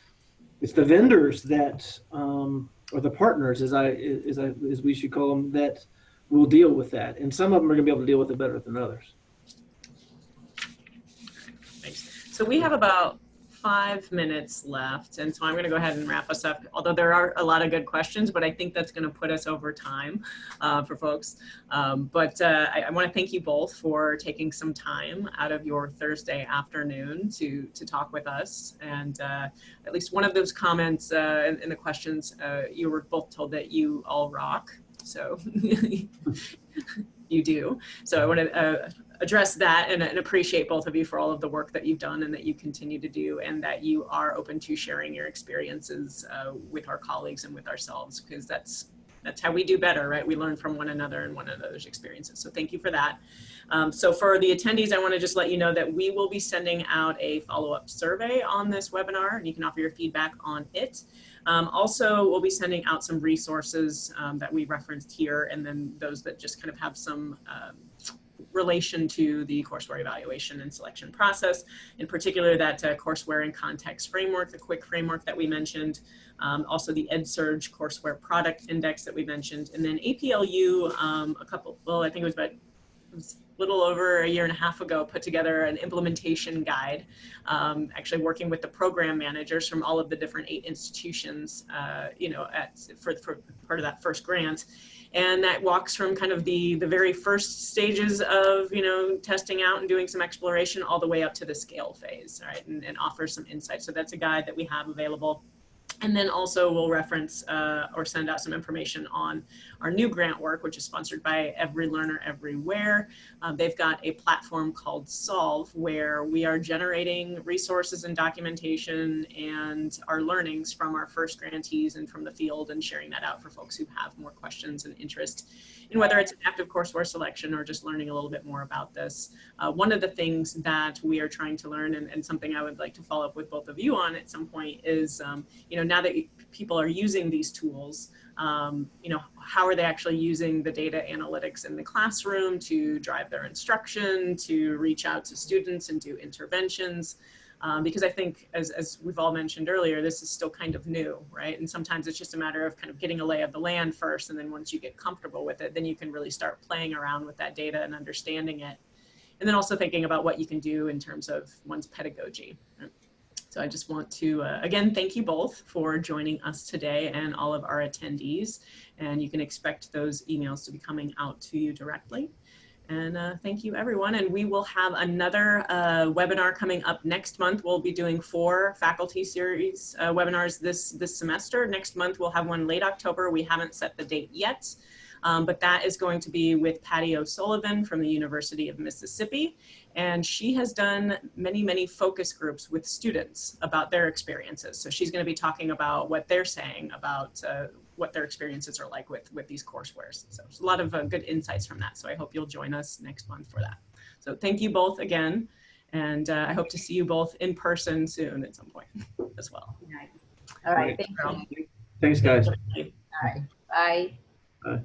it's the vendors that, or the partners, as we should call them, that will deal with that. And some of them are going to be able to deal with it better than others. Thanks. So we have about 5 minutes left, and so I'm going to go ahead and wrap us up, although there are a lot of good questions, but I think that's going to put us over time for folks. I want to thank you both for taking some time out of your Thursday afternoon to talk with us. And at least one of those comments in the questions, you were both told that you all rock. So you do. So I want to address that and appreciate both of you for all of the work that you've done and that you continue to do, and that you are open to sharing your experiences with our colleagues and with ourselves, because that's how we do better, right? We learn from one another and one another's experiences. So thank you for that. So for the attendees, I want to just let you know that we will be sending out a follow-up survey on this webinar, and you can offer your feedback on it. Also, we'll be sending out some resources that we referenced here, and then those that just kind of have some relation to the courseware evaluation and selection process, in particular that courseware and context framework, the quick framework that we mentioned, also the EdSurge courseware product index that we mentioned, and then APLU I think it was a little over a year and a half ago, put together an implementation guide, actually working with the program managers from all of the different 8 institutions, for part of that first grant. And that walks from kind of the very first stages of, testing out and doing some exploration all the way up to the scale phase, right? And offers some insights. So that's a guide that we have available. And then also we'll reference or send out some information on our new grant work, which is sponsored by Every Learner Everywhere. They've got a platform called Solve, where we are generating resources and documentation and our learnings from our first grantees and from the field, and sharing that out for folks who have more questions and interest in whether it's an active courseware selection or just learning a little bit more about this. One of the things that we are trying to learn, and something I would like to follow up with both of you on at some point, is now that people are using these tools, how are they actually using the data analytics in the classroom to drive their instruction, to reach out to students and do interventions? Because I think, as we've all mentioned earlier, this is still kind of new, right? And sometimes it's just a matter of kind of getting a lay of the land first, and then once you get comfortable with it, then you can really start playing around with that data and understanding it. And then also thinking about what you can do in terms of one's pedagogy. So I just want to, again, thank you both for joining us today, and all of our attendees. And you can expect those emails to be coming out to you directly. And thank you, everyone. And we will have another webinar coming up next month. We'll be doing 4 faculty series webinars this semester. Next month, we'll have one late October. We haven't set the date yet. But that is going to be with Patty O'Sullivan from the University of Mississippi. And she has done many, many focus groups with students about their experiences. So she's going to be talking about what they're saying about what their experiences are like with these coursewares. So there's a lot of good insights from that. So I hope you'll join us next month for that. So thank you both again. And I hope to see you both in person soon at some point as well. All right. Thank you. Thanks, guys. All right. Bye. Bye.